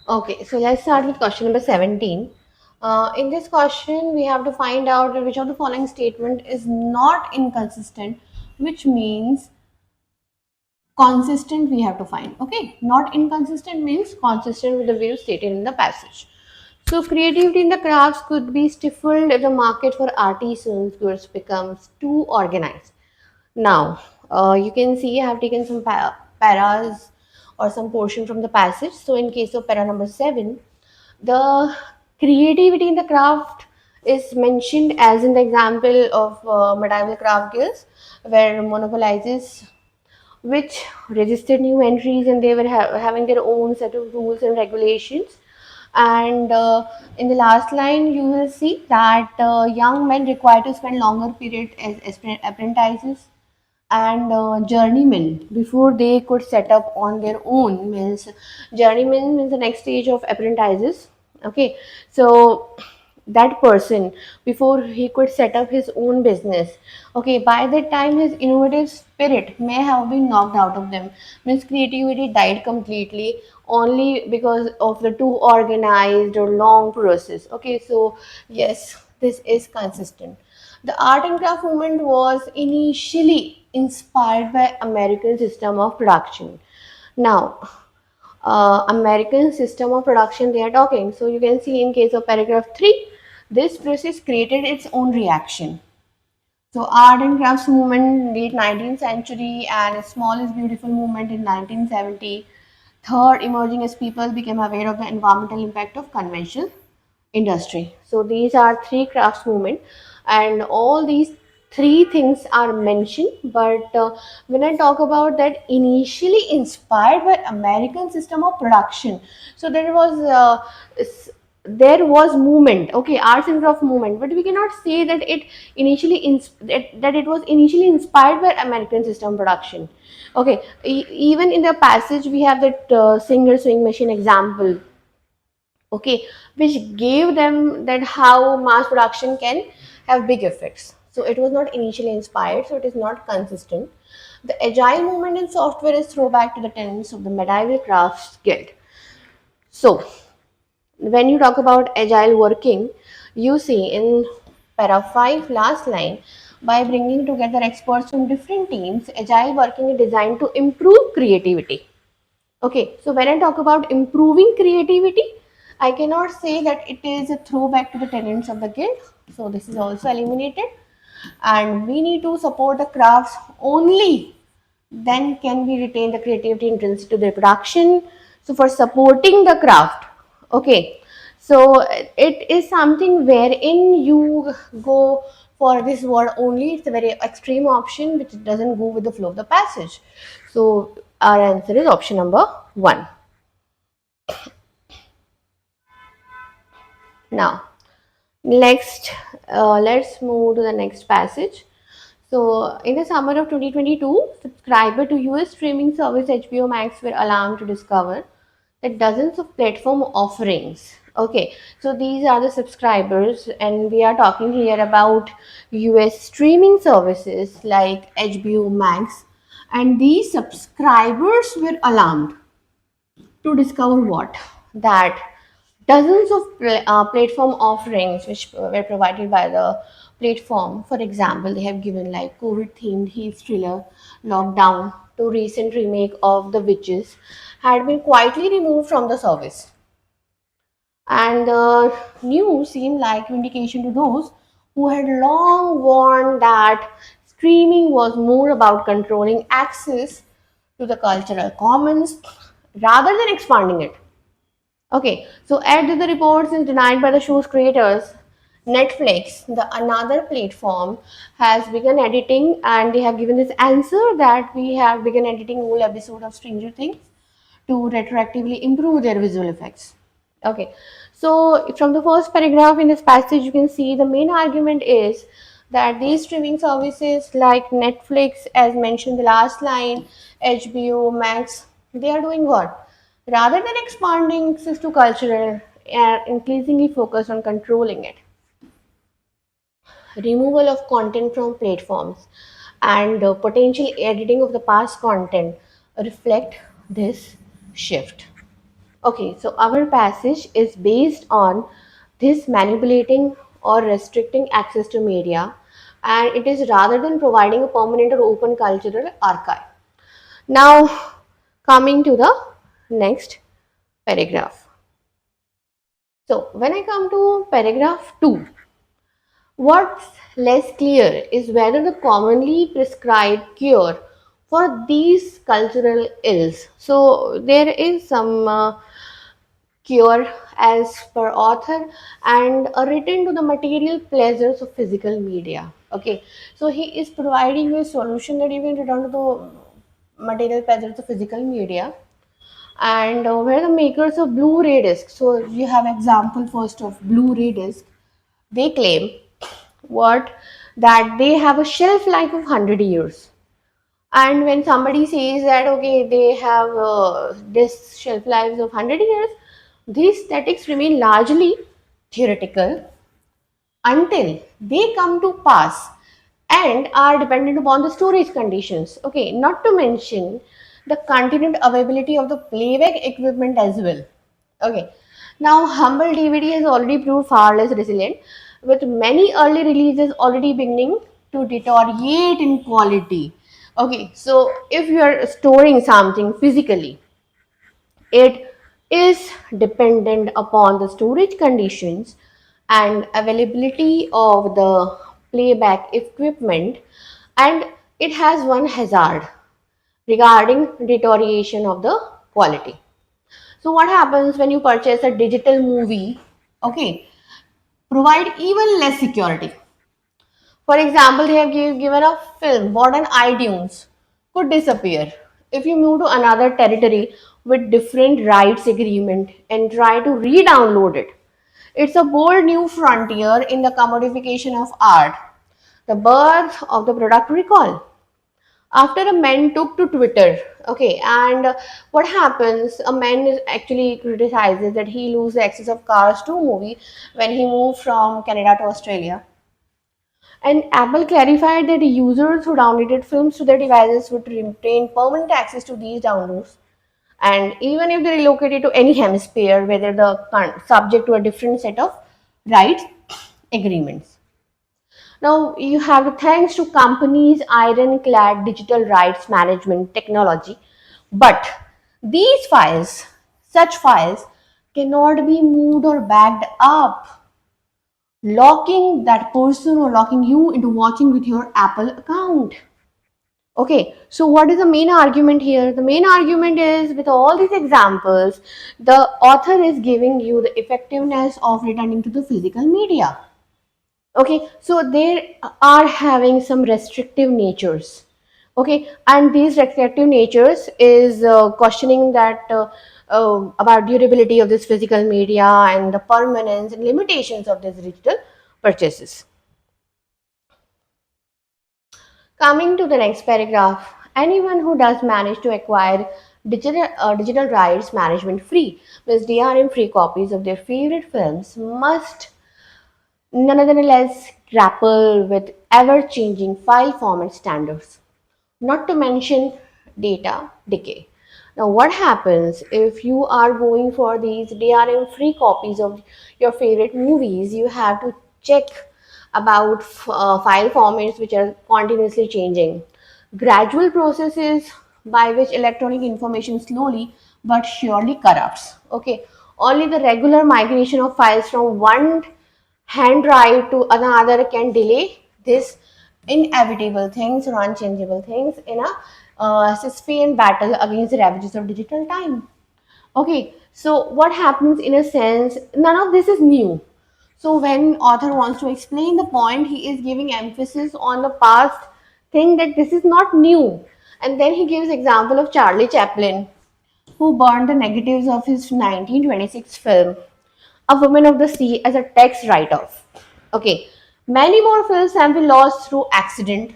Okay, so let's start with question number 17. In this question, we have to find out which of the following statement is not inconsistent, which means consistent we have to find. Okay, not inconsistent means consistent with the view stated in the passage. So creativity in the crafts could be stifled if the market for artisans goods becomes too organized. Now, you can see I have taken some paras or some portion from the passage. So in case of para number 7, the creativity in the craft is mentioned as in the example of medieval craft guilds, where monopolizes which registered new entries, and they were having their own set of rules and regulations. And in the last line you will see that young men required to spend longer period as apprentices and journeymen before they could set up on their own. Means journeyman means the next stage of apprentices. Okay, so that person, before he could set up his own business, okay, by that time his innovative spirit may have been knocked out of them. Means creativity died completely only because of the too organized or long process. Okay, so yes, this is consistent. The art and craft movement was initially inspired by American system of production. Now, American system of production they are talking. So you can see in case of paragraph 3, this process created its own reaction. So art and crafts movement late 19th century and small is beautiful movement in 1970. Third, emerging as people became aware of the environmental impact of conventional industry. So these are three crafts movement, and all these three things are mentioned. But when I talk about that initially inspired by American system of production, so there was movement, okay, arts and craft movement, but we cannot say that it that it was initially inspired by American system production. Okay, even in the passage we have that singer sewing machine example, okay, which gave them that how mass production can have big effects. So it was not initially inspired, so it is not consistent. The agile movement in software is throwback to the tenets of the medieval crafts guild. So when you talk about agile working, you see in para 5 last line, by bringing together experts from different teams, agile working is designed to improve creativity. Okay, so when I talk about improving creativity, I cannot say that it is a throwback to the tenets of the guild. So this is also eliminated. And we need to support the crafts only. Then can we retain the creativity intrinsic to the production. So for supporting the craft, okay. So it is something wherein you go for this word only. It's a very extreme option which doesn't go with the flow of the passage. So our answer is option number 1. Now, next, let's move to the next passage. So, in the summer of 2022, subscribers to US streaming service HBO Max were alarmed to discover that dozens of platform offerings. Okay, so these are the subscribers, and we are talking here about US streaming services like HBO Max, and these subscribers were alarmed to discover what? That dozens of platform offerings which were provided by the platform. For example, they have given like COVID themed heat thriller, Lockdown, to recent remake of The Witches, had been quietly removed from the service. And the news seemed like vindication to those who had long warned that streaming was more about controlling access to the cultural commons rather than expanding it. Okay, so add to the reports is denied by the show's creators. Netflix, the another platform, has begun editing, and they have given this answer that we have begun editing whole episode of Stranger Things to retroactively improve their visual effects. Okay, so from the first paragraph in this passage, you can see the main argument is that these streaming services like Netflix, as mentioned in the last line, HBO Max, they are doing what? Rather than expanding access to culture, are increasingly focused on controlling it. Removal of content from platforms and potential editing of the past content reflect this shift. Okay, so our passage is based on this manipulating or restricting access to media, and it is rather than providing a permanent or open cultural archive. Now, coming to the next paragraph. So, when I come to paragraph 2, what's less clear is whether the commonly prescribed cure for these cultural ills. So, there is some cure as per author and a return to the material pleasures of physical media. Okay, so he is providing you a solution that you can return to the material pleasures of physical media, and where the makers of blu-ray discs, so you have example first of blu-ray disc, they claim what, that they have a shelf life of 100 years. And when somebody says that okay, they have this shelf lives of 100 years, these statics remain largely theoretical until they come to pass and are dependent upon the storage conditions. Okay, not to mention the continued availability of the playback equipment as well. Okay, now humble DVD has already proved far less resilient, with many early releases already beginning to deteriorate in quality. Okay, so if you are storing something physically, it is dependent upon the storage conditions and availability of the playback equipment, and it has one hazard regarding deterioration of the quality. So what happens when you purchase a digital movie? Okay, provide even less security. For example, they have given a film bought on iTunes could disappear if you move to another territory with different rights agreement and try to re-download it. It's a bold new frontier in the commodification of art, the birth of the product recall. After a man took to Twitter, okay, and what happens? A man is actually criticizes that he lose access of Cars 2 movie when he moved from Canada to Australia, and Apple clarified that users who downloaded films to their devices would retain permanent access to these downloads. And even if they relocated to any hemisphere, whether the subject to a different set of rights agreements. Now you have thanks to companies' ironclad digital rights management technology, but these files, such files, cannot be moved or backed up, locking that person or locking you into watching with your Apple account. Okay, so what is the main argument here? The main argument is with all these examples, the author is giving you the effectiveness of returning to the physical media. Okay, so they are having some restrictive natures. Okay, and these restrictive natures is questioning that about durability of this physical media and the permanence and limitations of these digital purchases. Coming to the next paragraph, anyone who does manage to acquire digital rights management free, means DRM free copies of their favorite films, must nonetheless grapple with ever changing file format standards, not to mention data decay. Now, what happens if you are going for these DRM free copies of your favorite movies? You have to check about file formats which are continuously changing. Gradual processes by which electronic information slowly but surely corrupts. Okay, only the regular migration of files from one hand drive to another can delay this inevitable things or unchangeable things in a Sisyphean battle against the ravages of digital time. Okay, so what happens in a sense, none of this is new. So when author wants to explain the point, he is giving emphasis on the past thing that this is not new. And then he gives example of Charlie Chaplin, who burned the negatives of his 1926 film A Woman of the Sea as a tax write-off. Okay, many more films have been lost through accident,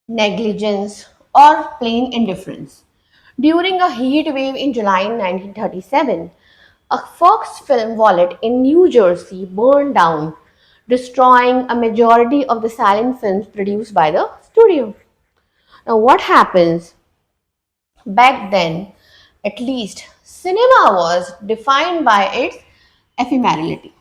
negligence, or plain indifference. During a heat wave in July 1937, a Fox film vault in New Jersey burned down, destroying a majority of the silent films produced by the studio. Now, what happens? Back then, at least cinema was defined by its ephemerality.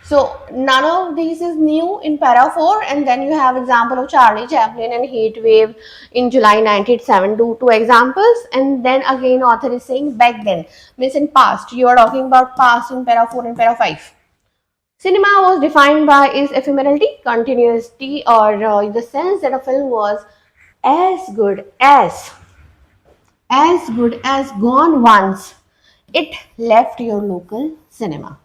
So none of these is new in para 4, and then you have example of Charlie Chaplin and Heat Wave in July 1907, two examples, and then again author is saying back then, means in past, you are talking about past in para 4 and para 5. Cinema was defined by its ephemerality, continuity, or the sense that a film was as good as gone once it left your local cinema.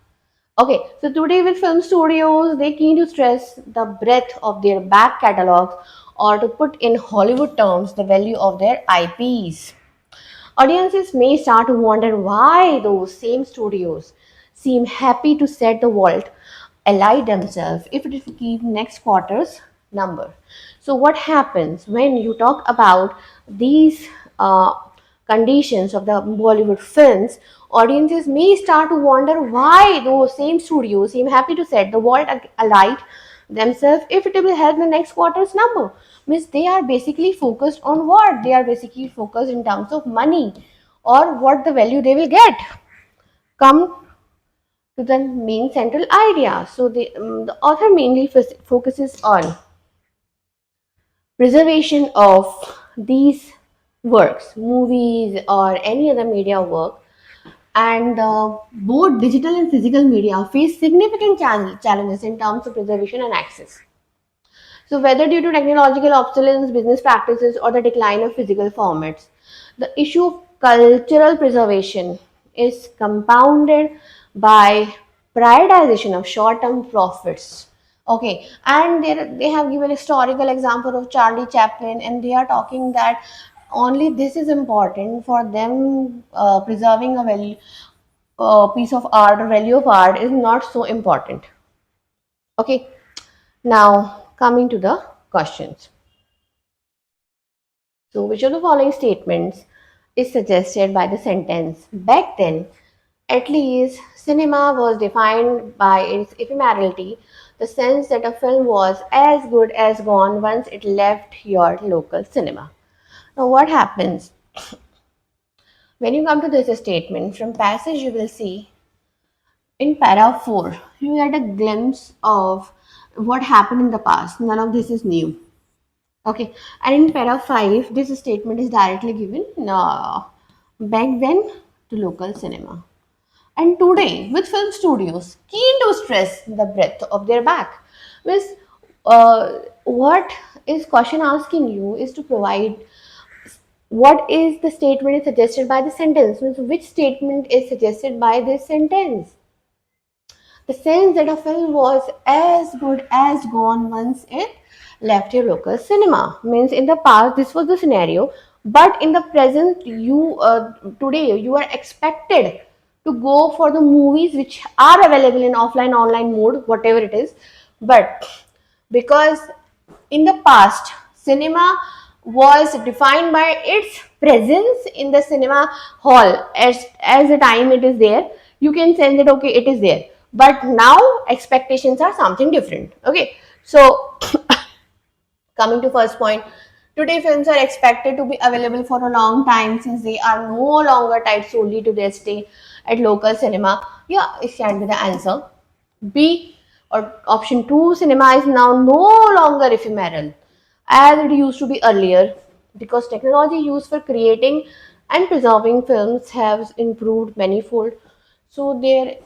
Okay, so today with film studios, they keen to stress the breadth of their back catalogs, or to put in Hollywood terms, the value of their IPs. Audiences may start to wonder why those same studios seem happy to set the vault ally themselves if it will keep next quarter's number. So what happens when you talk about these conditions of the Bollywood films? Audiences may start to wonder why those same studios seem happy to set the vault alight themselves if it will help the next quarter's number. Means they are basically focused on what? They are basically focused in terms of money or what the value they will get. Come to the main central idea. So the author mainly focuses on preservation of these works, movies or any other media work, and both digital and physical media face significant challenges in terms of preservation and access. So, whether due to technological obsolescence, business practices, or the decline of physical formats, the issue of cultural preservation is compounded by prioritization of short-term profits. Okay, and they have given historical example of Charlie Chaplin, and they are talking that only this is important for them. Preserving a value, piece of art or value of art is not so important. Okay, now coming to the questions. So, which of the following statements is suggested by the sentence? Back then, at least, cinema was defined by its ephemerality, the sense that a film was as good as gone once it left your local cinema. Now, what happens when you come to this statement? From passage, you will see in para 4, you get a glimpse of what happened in the past. None of this is new. Okay, and in para 5, this statement is directly given back then to local cinema. And today, with film studios keen to stress the breadth of their back, with what is question asking you is to provide what is the statement is suggested by the sentence. Means which statement is suggested by this sentence? The sense that a film was as good as gone once it left your local cinema. Means in the past this was the scenario, but in the present you today you are expected to go for the movies which are available in offline online mode, whatever it is. But because in the past cinema was defined by its presence in the cinema hall, as the time it is there, you can sense that okay it is there, but now expectations are something different. Okay, so coming to first point, today films are expected to be available for a long time since they are no longer tied solely to their stay at local cinema. Yeah, it can be the answer. B or option 2, cinema is now no longer ephemeral as it used to be earlier because technology used for creating and preserving films has improved manifold. So there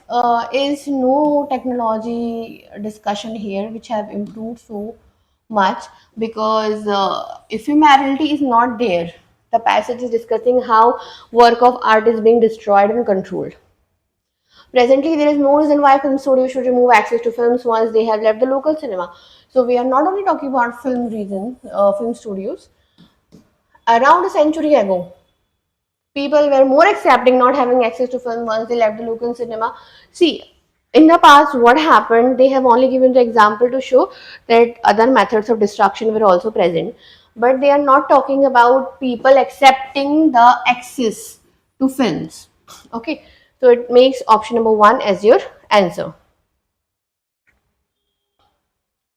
is no technology discussion here which have improved so much because ephemerality is not there. The passage is discussing how work of art is being destroyed and controlled. Presently, there is no reason why film studios should remove access to films once they have left the local cinema. So we are not only talking about film studios. Around a century ago, people were more accepting not having access to film once they left the local cinema. See, in the past, what happened? They have only given the example to show that other methods of destruction were also present, but they are not talking about people accepting the access to films. Okay, so it makes option number 1 as your answer.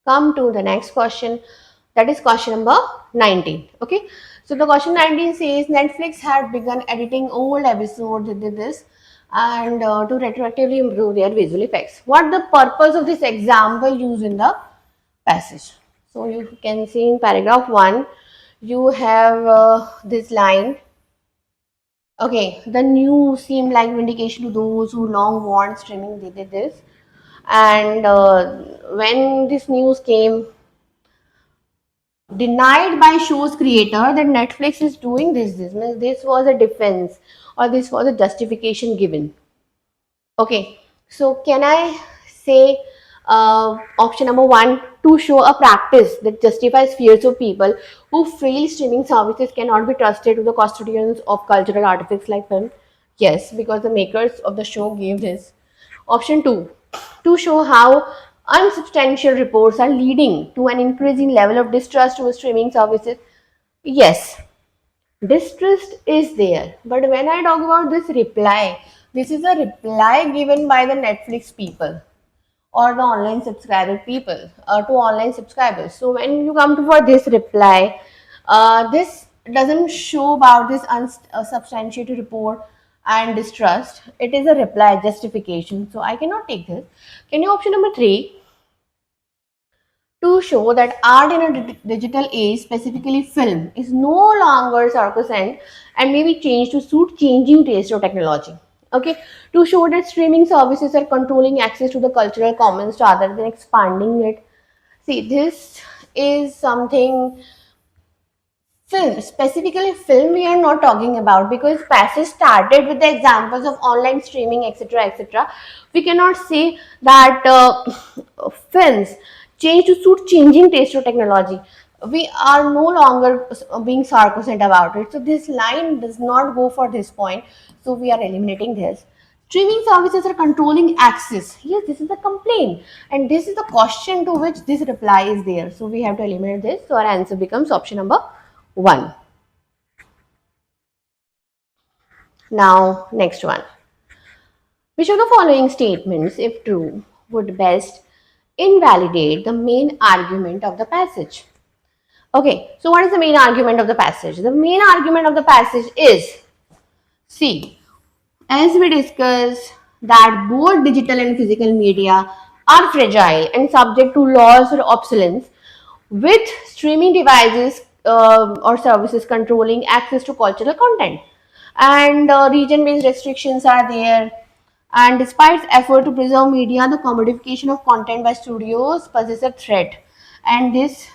Come to the next question, that is question number 19. Okay, So the question 19 says Netflix had begun editing old episodes, they did this, and to retroactively improve their visual effects. What the purpose of this example used in the passage? So you can see in paragraph 1, you have this line. Okay, the news seemed like vindication to those who long want streaming. They did this, and when this news came, denied by show's creator that Netflix is doing this. This means this was a defense or this was a justification given. Okay, so can I say option number one, to show a practice that justifies fears of people who feel streaming services cannot be trusted to the custodians of cultural artifacts like film? Yes, because the makers of the show gave this. Option two, to show how unsubstantial reports are leading to an increasing level of distrust towards streaming services. Yes, distrust is there, but when I talk about this reply, this is a reply given by the Netflix people or the online subscriber people to online subscribers. So when you come to for this reply, this doesn't show about this unsubstantiated report and distrust. It is a reply justification. So I cannot take this. Can you option number three? To show that art in a digital age, specifically film, is no longer sacrosanct and may be changed to suit changing taste or technology. Okay, to show that streaming services are controlling access to the cultural commons rather than expanding it. See, this is something. Film, specifically film, we are not talking about because passage started with the examples of online streaming, etc., etc. We cannot say that films change to suit changing taste or technology. We are no longer being sarcastic about it. So this line does not go for this point. So we are eliminating this. Streaming services are controlling access. Yes, this is the complaint, and this is the question to which this reply is there. So we have to eliminate this. So our answer becomes option number 1. Now, next one. Which of the following statements, if true, would best invalidate the main argument of the passage? Okay, so what is the main argument of the passage? The main argument of the passage is, see, as we discussed, that both digital and physical media are fragile and subject to loss or obsolescence, with streaming devices or services controlling access to cultural content. And region-based restrictions are there. And despite effort to preserve media, the commodification of content by studios poses a threat. And this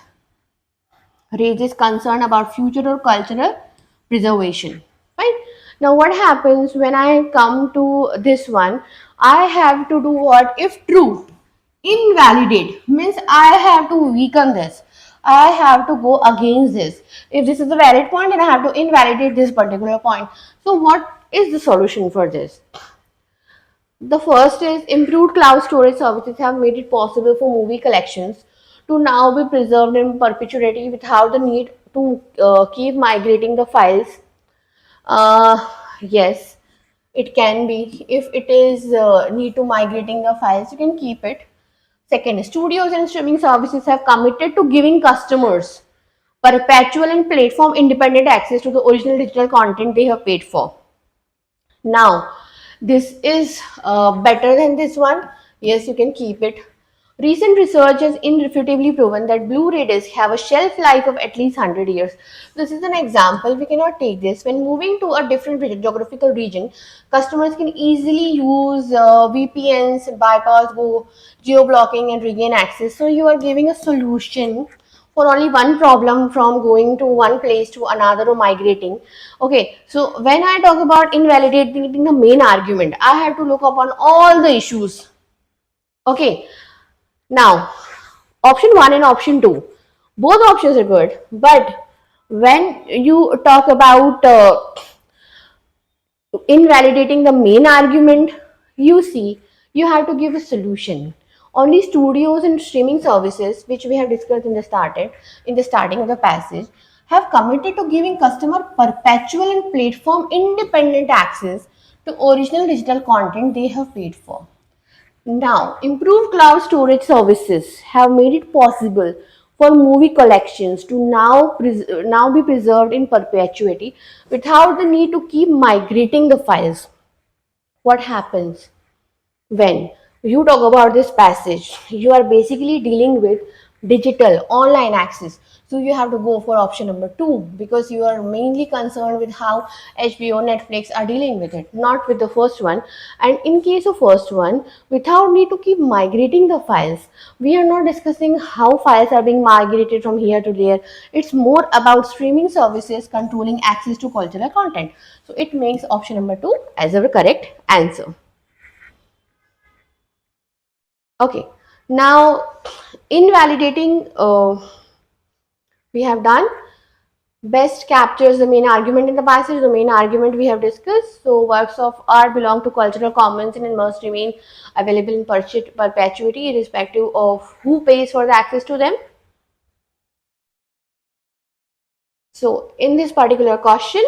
raises concern about future or cultural preservation. Right? Now, what happens when I come to this one? I have to do what? If true, invalidate means I have to weaken this. I have to go against this. If this is a valid point, then I have to invalidate this particular point. So, what is the solution for this? The first is improved cloud storage services have made it possible for movie collections to now be preserved in perpetuity without the need to keep migrating the files. Yes, it can be. If it is need to migrating the files, you can keep it. Second, studios and streaming services have committed to giving customers perpetual and platform independent access to the original digital content they have paid for. Now, this is better than this one. Yes, you can keep it. Recent research has irrefutably proven that Blu-ray discs have a shelf life of at least 100 years. This is an example. We cannot take this. When moving to a different geographical region, customers can easily use VPNs, bypass, go geo-blocking and regain access. So you are giving a solution for only one problem from going to one place to another or migrating. Okay, so when I talk about invalidating the main argument, I have to look upon all the issues. Okay, now option 1 and option 2, both options are good, but when you talk about invalidating the main argument, you see, you have to give a solution. Only studios and streaming services, which we have discussed in the starting of the passage, have committed to giving customer perpetual and platform independent access to original digital content they have paid for. Now, improved cloud storage services have made it possible for movie collections to now be preserved in perpetuity without the need to keep migrating the files. What happens when you talk about this passage? You are basically dealing with digital online access, so you have to go for option number 2 because you are mainly concerned with how HBO, Netflix are dealing with it, not with the first one. And in case of first one, without need to keep migrating the files, we are not discussing how files are being migrated from here to there. It's more about streaming services controlling access to cultural content. So it makes option number 2 as a correct answer. Okay, now invalidating, we have done. Best captures the main argument in the passage. The main argument we have discussed. So works of art belong to cultural commons and must remain available in perpetuity irrespective of who pays for the access to them. So in this particular question,